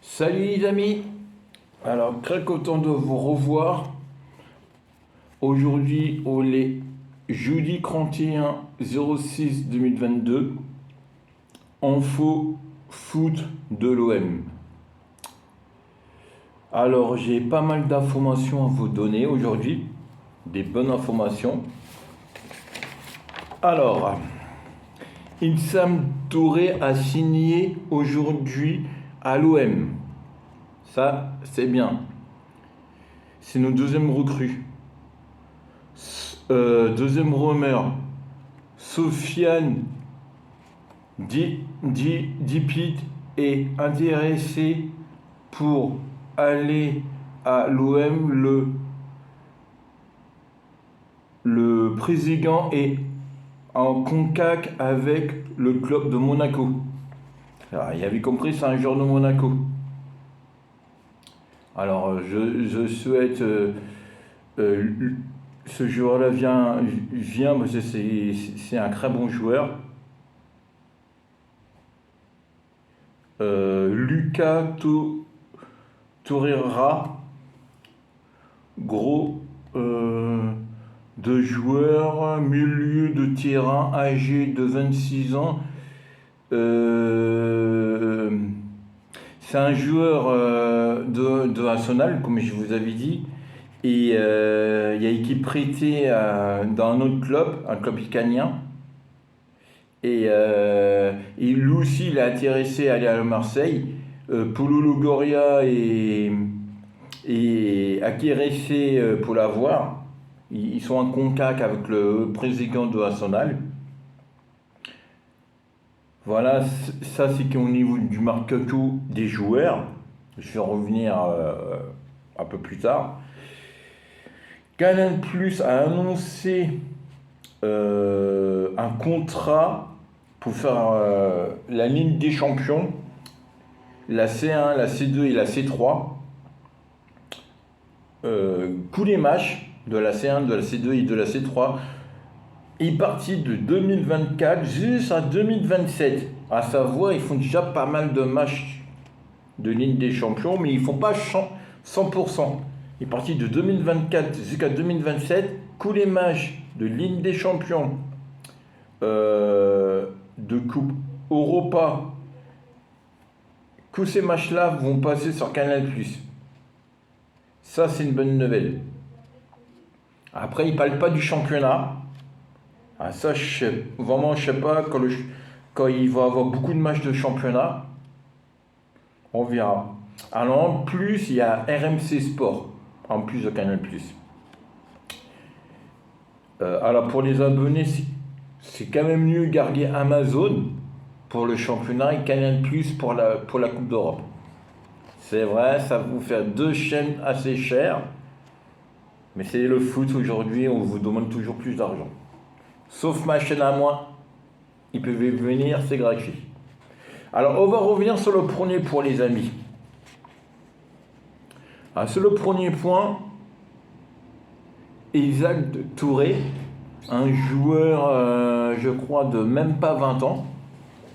Salut les amis, alors très content de vous revoir. Aujourd'hui, on est jeudi 31/06/2022, info foot de l'OM. Alors j'ai pas mal d'informations à vous donner aujourd'hui, des bonnes informations. Alors, Issam Touré a signé aujourd'hui à l'OM. Ça, c'est bien. C'est notre deuxième recrue. Deuxième rumeur, Sofiane Dipit est intéressé pour aller à l'OM. Le président est en contact avec le club de Monaco. Alors, il avait compris, c'est un joueur de Monaco. Alors, je souhaite ce joueur-là vient parce que c'est un très bon joueur. Lucas Torreira, gros de joueur, milieu de terrain, âgé de 26 ans. C'est un joueur de Arsenal, comme je vous avais dit. Et il a été prêté dans un autre club, un club italien. Et lui aussi, il est intéressé à aller à Marseille. Paulo Longoria est intéressé pour l'avoir. Ils sont en contact avec le président de Arsenal. Voilà, ça c'est qu'au niveau du mercato des joueurs. Je vais revenir un peu plus tard. Canal Plus a annoncé un contrat pour faire la Ligue des Champions, la C1, la C2 et la C3. Tous les matchs de la C1, de la C2 et de la C3 est parti de 2024 jusqu'à 2027. À savoir, ils font déjà pas mal de matchs de Ligue des Champions, mais ils ne font pas 100%. Il est parti de 2024 jusqu'à 2027. Tous les matchs de Ligue des Champions, de Coupe Europa, tous ces matchs-là vont passer sur Canal+. Ça, c'est une bonne nouvelle. Après, ils ne parlent pas du championnat. Ah, ça, je ne sais pas, quand il va y avoir beaucoup de matchs de championnat, on verra. Alors, en plus, il y a RMC Sport, en plus de Canal+. Alors, pour les abonnés, c'est quand même mieux garder Amazon pour le championnat et Canal+ pour la Coupe d'Europe. C'est vrai, ça va vous faire deux chaînes assez chères, mais c'est le foot aujourd'hui, on vous demande toujours plus d'argent. Sauf ma chaîne à moi, ils peuvent venir, c'est gratuit. Alors, on va revenir sur le premier point, les amis. Alors, sur le premier point, Isaac Touré, un joueur, je crois, de même pas 20 ans,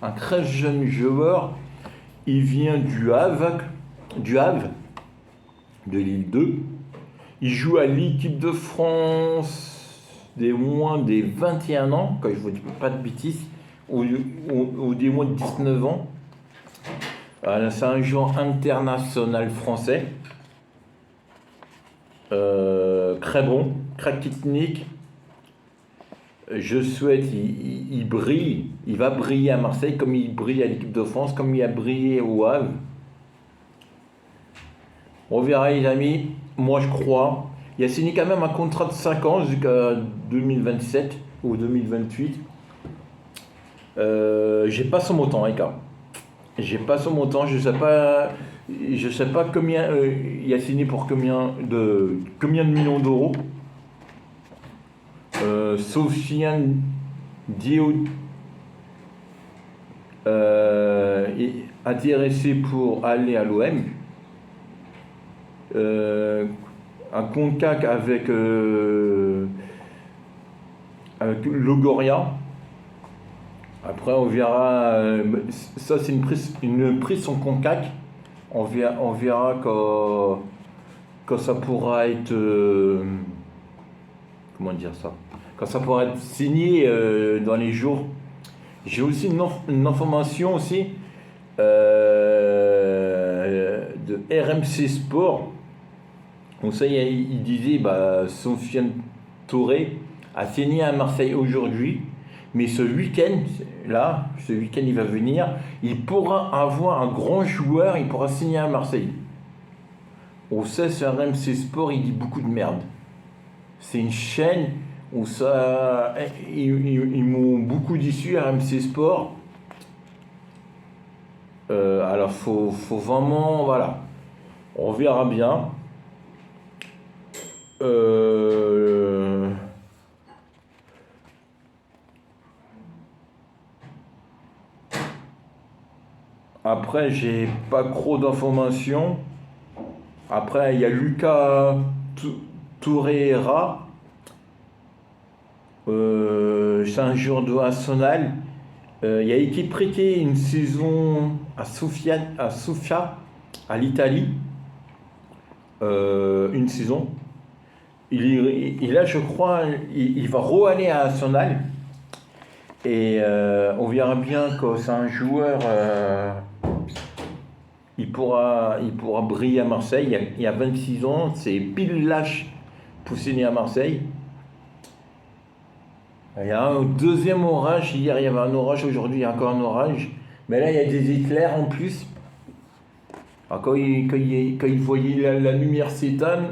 un très jeune joueur, il vient du Havre, de Lille 2. Il joue à l'équipe de France des moins des 21 ans, quand je ne vous dis pas de bêtises, ou des moins de 19 ans. C'est un joueur international français. Très bon, très technique. Je souhaite, il brille, il va briller à Marseille comme il brille à l'équipe de France, comme il a brillé au Havre. On verra les amis, moi je crois. Il a signé quand même un contrat de 5 ans jusqu'à 2027 ou 2028. J'ai pas son montant, les gars. J'ai pas son montant, je sais pas combien il a signé pour combien de millions d'euros. Sofiane Diop est intéressé pour aller à l'OM. Un contact avec Longoria. Après, on verra. Ça, c'est une prise en contact. on verra quand ça pourra être... comment dire ça? Quand ça pourra être signé dans les jours. J'ai aussi une information aussi de RMC Sport. Donc ça, il disait, Sofiane Touré a signé à Marseille aujourd'hui, mais ce week-end il va venir, il pourra avoir un grand joueur, il pourra signer à Marseille. On sait sur RMC Sport, il dit beaucoup de merde. C'est une chaîne où ça, ils m'ont beaucoup déçu, RMC Sport. Alors faut vraiment, voilà, on verra bien. Après, j'ai pas trop d'informations. Après, il y a Lucas Torreira. C'est un joueur de Arsenal. Il a été prêté une saison à Sofia, à l'Italie. Une saison. Il a, je crois, il va re-aller à Arsenal. Et on verra bien que c'est un joueur, il pourra briller à Marseille. Il a 26 ans, c'est pile l'âge pour signer à Marseille. Il y a un deuxième orage, hier il y avait un orage, aujourd'hui il y a encore un orage. Mais là il y a des éclairs en plus. Alors, quand il voyait la lumière s'éteindre.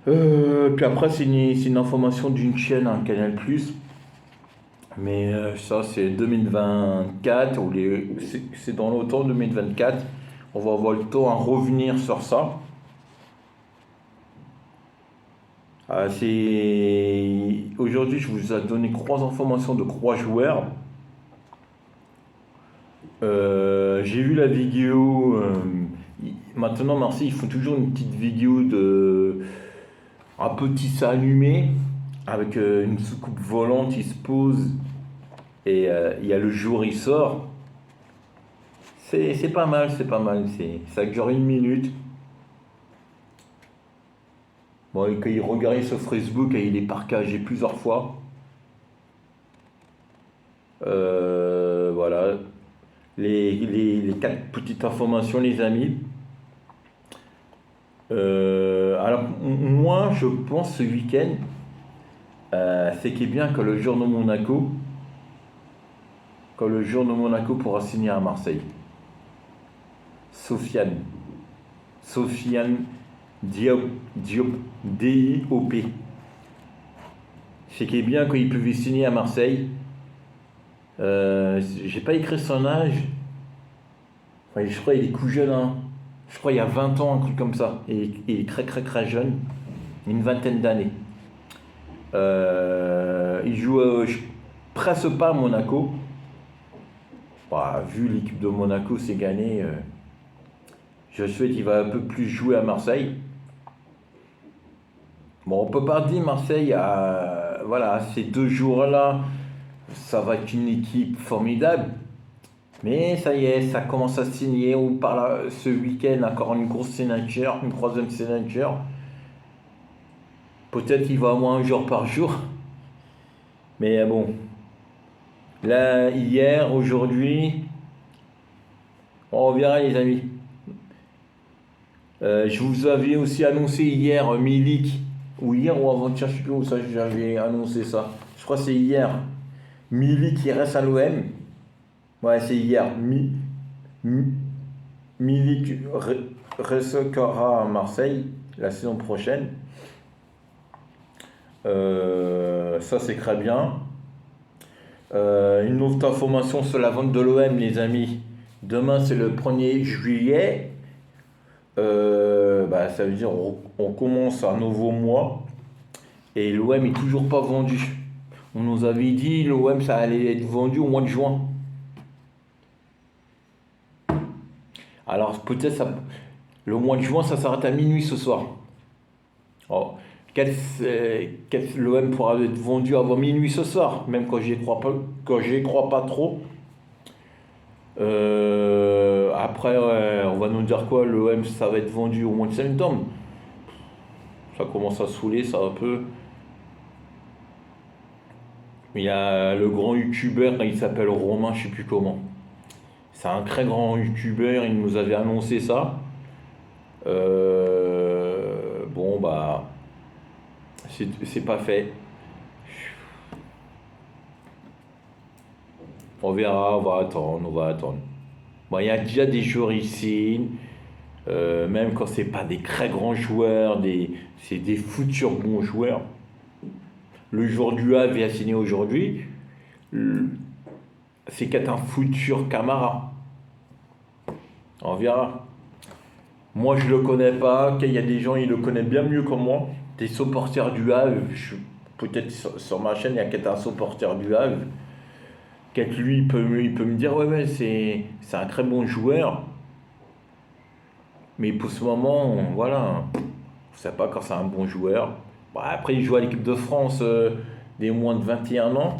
Puis après, c'est une information d'une chaîne, un Canal+. Mais ça, c'est 2024, c'est dans l'automne 2024. On va avoir le temps à revenir sur ça. Aujourd'hui, je vous ai donné 3 informations de 3 joueurs. J'ai vu la vidéo. Maintenant, Marseille, ils font toujours une petite vidéo de un petit ça allumé avec une soucoupe volante, il se pose et il y a le jour, il sort. C'est pas mal, ça dure 1 minute. Bon, et quand il regardait sur Facebook, il est partagé plusieurs fois. Voilà, les 4 petites informations, les amis. Alors, moi, je pense ce week-end, c'est qu'il est bien que le jour de Monaco, pourra signer à Marseille. Sofiane Diop, D-I-O-P. C'est qu'il est bien qu'il pouvait signer à Marseille. J'ai pas écrit son âge. Enfin, je crois qu'il est tout jeune, hein. Je crois qu'il y a 20 ans, un truc comme ça. Et il est très très très jeune. Une vingtaine d'années. Il joue presque pas à Monaco. Vu l'équipe de Monaco s'est gagnée, je souhaite qu'il va un peu plus jouer à Marseille. Bon, on peut pas dire Marseille, voilà, ces 2 jours-là, ça va être une équipe formidable. Mais ça y est, ça commence à signer. On parle ce week-end encore une grosse signature, une 3e signature. Peut-être qu'il va avoir un jour par jour. Mais bon. Là, hier, aujourd'hui, on verra les amis. Je vous avais aussi annoncé hier Milik. Ou hier ou avant-hier, je sais plus où ça j'avais annoncé ça. Je crois que c'est hier. Milik qui reste à l'OM. Ouais, c'est hier. Milik restera à Marseille la saison prochaine. Ça, c'est très bien. Une autre information sur la vente de l'OM, les amis. Demain, c'est le 1er juillet. Ça veut dire on commence un nouveau mois. Et l'OM est toujours pas vendu. On nous avait dit l'OM ça allait être vendu au mois de juin. Alors peut-être le mois de juin ça s'arrête à minuit ce soir. Oh, l'OM pourra être vendu avant minuit ce soir, même quand j'y crois pas trop. Après, ouais, on va nous dire quoi? L'OM, ça va être vendu au mois de septembre. Ça commence à saouler, ça un peu. Il y a le grand youtubeur, il s'appelle Romain, je sais plus comment. C'est un très grand youtubeur, il nous avait annoncé ça. Bon, bah, c'est pas fait. On verra, on va attendre, on va attendre. Bon, il y a déjà des joueurs ici, même quand c'est pas des très grands joueurs, c'est des futurs bons joueurs. Le joueur du Havre vient signer aujourd'hui, c'est qu'être un futur Camara. On verra. Moi, je le connais pas. Il y a des gens, ils le connaissent bien mieux que moi. Des supporters du Havre. Peut-être sur ma chaîne, il y a peut-être un supporter du Havre. Peut-être lui, il peut me dire, ouais, ouais, c'est un très bon joueur. Mais pour ce moment, voilà, on ne sait pas quand c'est un bon joueur. Bon, après, il joue à l'équipe de France des moins de 21 ans.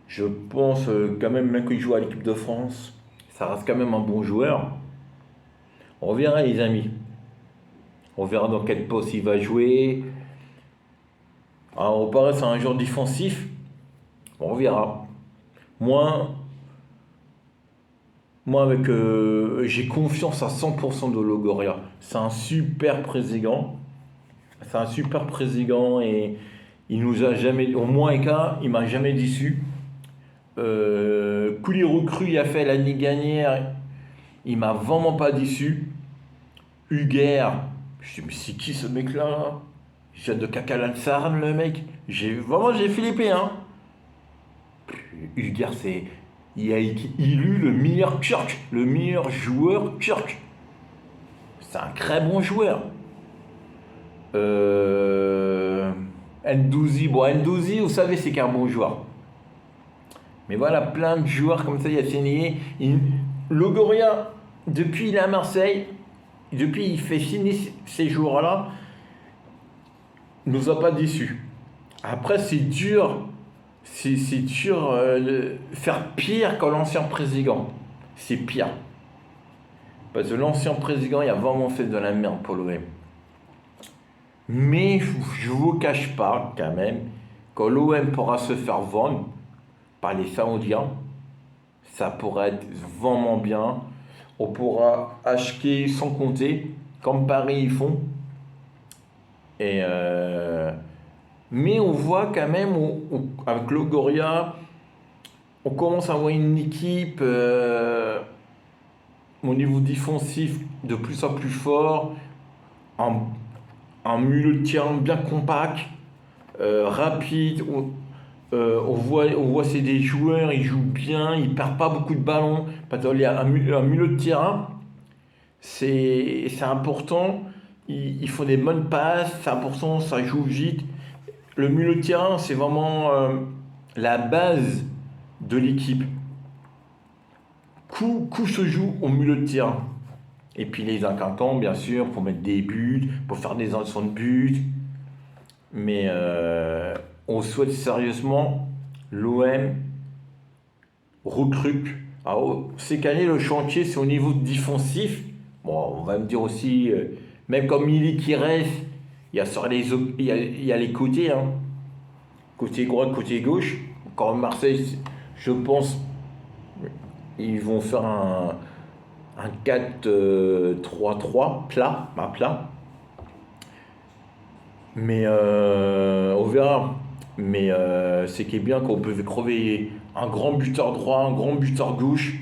Je pense quand même qu'il joue à l'équipe de France, ça reste quand même un bon joueur. On verra, les amis. On verra dans quel poste il va jouer. Alors, on paraît c'est un joueur défensif. On verra. Moi, moi avec, j'ai confiance à 100% de Logoria. C'est un super président. C'est un super président et il nous a jamais, au moins il m'a jamais déçu. Tous les recrues il a fait l'année dernière, il m'a vraiment pas déçu. Huguer, je dis mais c'est qui ce mec-là? Il vient de Kakalan le mec. J'ai flippé hein. Huguer il a élu le meilleur turc, le meilleur joueur turc. C'est un très bon joueur. Ndouzi, bon Ndouzi, vous savez c'est qu'un bon joueur. Mais voilà, plein de joueurs comme ça, il a signé. Logoria, depuis il est à Marseille, depuis il fait signer ces joueurs-là, nous a pas déçus. Après, c'est dur de faire pire que l'ancien président. C'est pire. Parce que l'ancien président, il a vraiment fait de la merde pour l'OM. Mais je ne vous cache pas, quand même, quand l'OM pourra se faire vendre par les Saoudiens, ça pourrait être vraiment bien. On pourra acheter sans compter, comme Paris ils font. Et mais on voit quand même, avec Logoria, on commence à avoir une équipe au niveau défensif de plus en plus fort, un milieu de terrain bien compact, rapide. On voit c'est des joueurs, ils jouent bien, ils perdent pas beaucoup de ballons. Parce qu'il y a un milieu de terrain, c'est important. Ils font des bonnes passes, c'est important, ça joue vite. Le milieu de terrain, c'est vraiment la base de l'équipe. Tout se joue au milieu de terrain. Et puis les attaquants, bien sûr, pour mettre des buts, pour faire des actions de but. Mais on souhaite sérieusement l'OM recrute. Alors, ces années, le chantier, c'est au niveau défensif. Bon, on va me dire aussi, même comme Milik qui reste, il y a, il y a les côtés, hein. Côté droit, côté gauche. Encore Marseille, je pense, ils vont faire un 4-3-3 plat, à plat. Mais on verra. Mais c'est qui est bien qu'on peut crever un grand buteur droit, un grand buteur gauche.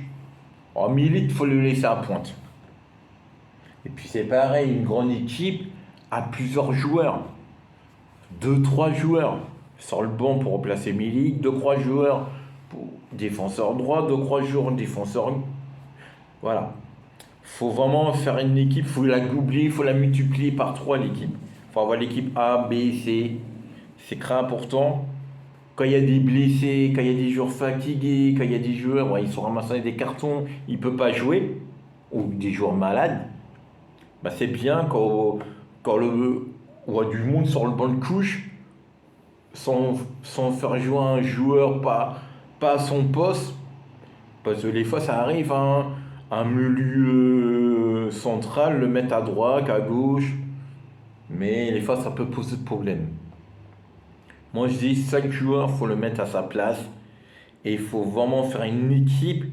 En Milik, il faut le laisser à pointe. Et puis c'est pareil, une grande équipe a plusieurs joueurs. 2-3 joueurs sur le banc pour remplacer Milik, 2-3 joueurs pour défenseur droit, 2-3 joueurs défenseur. Voilà. Faut vraiment faire une équipe, faut la doubler, faut la multiplier par 3 l'équipe. Faut avoir l'équipe A, B, C. C'est très important. Quand il y a des blessés, quand il y a des joueurs fatigués, quand il y a des joueurs, ouais, ils sont ramassés des cartons, ils ne peuvent pas jouer, ou des joueurs malades, bah c'est bien quand on a du monde sur le banc de couche, sans faire jouer un joueur pas à son poste, Parce que des fois, ça arrive, hein, un milieu central, le mettre à droite, à gauche, mais des fois, ça peut poser problème. Moi, je dis, 5 joueurs, faut le mettre à sa place. Et il faut vraiment faire une équipe.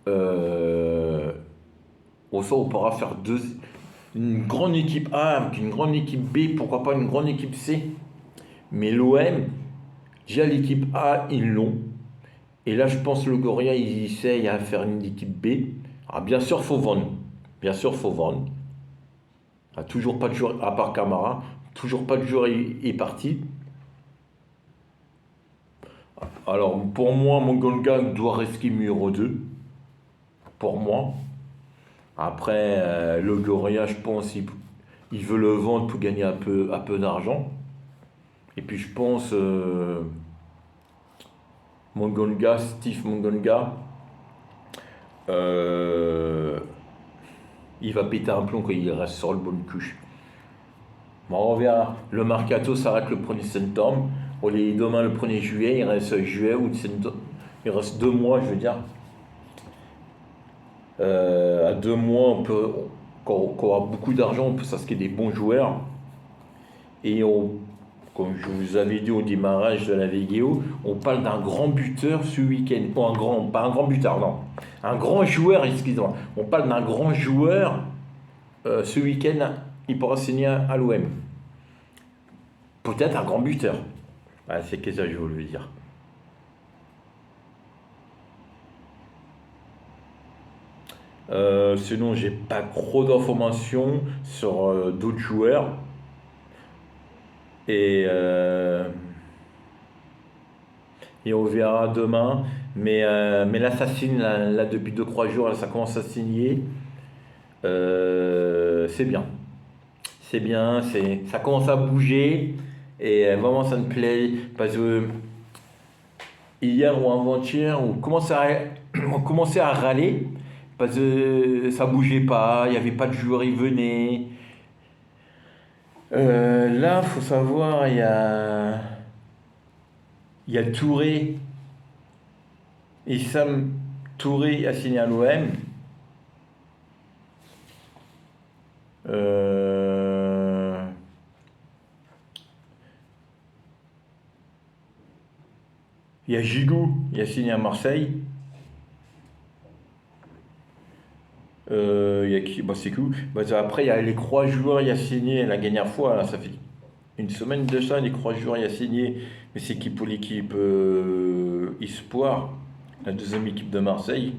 Euh, Au sort, on pourra faire une grande équipe A avec une grande équipe B, pourquoi pas une grande équipe C. Mais l'OM, déjà l'équipe A, ils l'ont. Et là, je pense que le Goria, ils essayent à faire une équipe B. Ah, bien sûr, faut vendre. Bien sûr, faut vendre. Ah, toujours pas de joueur, à part Camara, toujours pas de joueur est parti. Alors, pour moi, Manganga doit rester numéro 2. Pour moi. Après, le Goria, je pense, il veut le vendre pour gagner un peu d'argent. Et puis, je pense, Steve Manganga, euh, il va péter un plomb quand il reste sur le bonne couche. Bon, on verra. Le mercato s'arrête le 1er septembre. Demain, le 1er juillet, il reste juillet ou septembre. Il reste 2 mois, je veux dire. À 2 mois, quand on aura beaucoup d'argent, on peut s'inscrire des bons joueurs. Et comme je vous avais dit au démarrage de la vidéo, on parle d'un grand buteur ce week-end. Pas un grand buteur, non. Un grand joueur, excusez-moi. On parle d'un grand joueur ce week-end, il pourra signer à l'OM. Peut-être un grand buteur. Ah, c'est que ça que je voulais dire. Sinon, j'ai pas trop d'informations sur d'autres joueurs. Et, euh, et on verra demain. Mais là, ça signe, là, depuis 2 3 jours, là, ça commence à signer. C'est bien. C'est bien, ça commence à bouger. Et vraiment, ça me plaît. Parce que hier ou avant-hier, on commençait à râler. Parce que ça bougeait pas, il n'y avait pas de joueurs, ils venaient. Là, faut savoir, il y a Touré. Et Sam Touré a signé à l'OM. Euh, il y a Giroud, il a signé à Marseille. Il y a qui? Bah, c'est cool. Bah, après, il y a les 3 joueurs, il a signé la dernière fois. Là, ça fait une semaine de ça, les 3 joueurs, il a signé. Mais c'est qui pour l'équipe Espoir, la deuxième équipe de Marseille.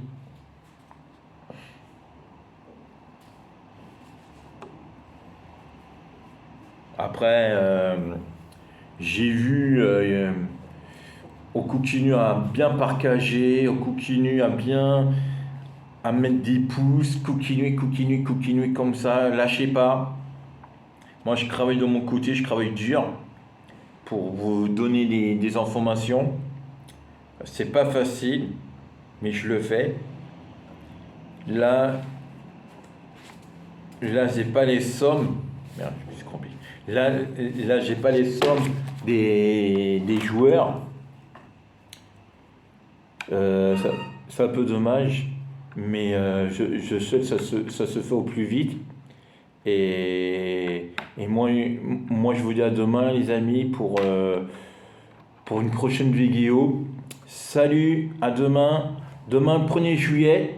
Après, j'ai vu, on continue à bien partager, on continue à mettre des pouces, continuer comme ça, lâchez pas. Moi, je travaille de mon côté, je travaille dur pour vous donner des informations. C'est pas facile, mais je le fais. Là, là, j'ai pas les sommes. Merde, je me suis trompé. Là, j'ai pas les sommes des joueurs. C'est un peu dommage, mais je sais que ça se fait au plus vite. Et moi, je vous dis à demain, les amis, pour une prochaine vidéo. Salut, à demain. Demain, 1er juillet.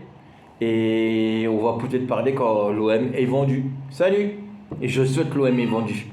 Et on va peut-être parler quand l'OM est vendu. Salut! Et je souhaite que l'OM est vendu.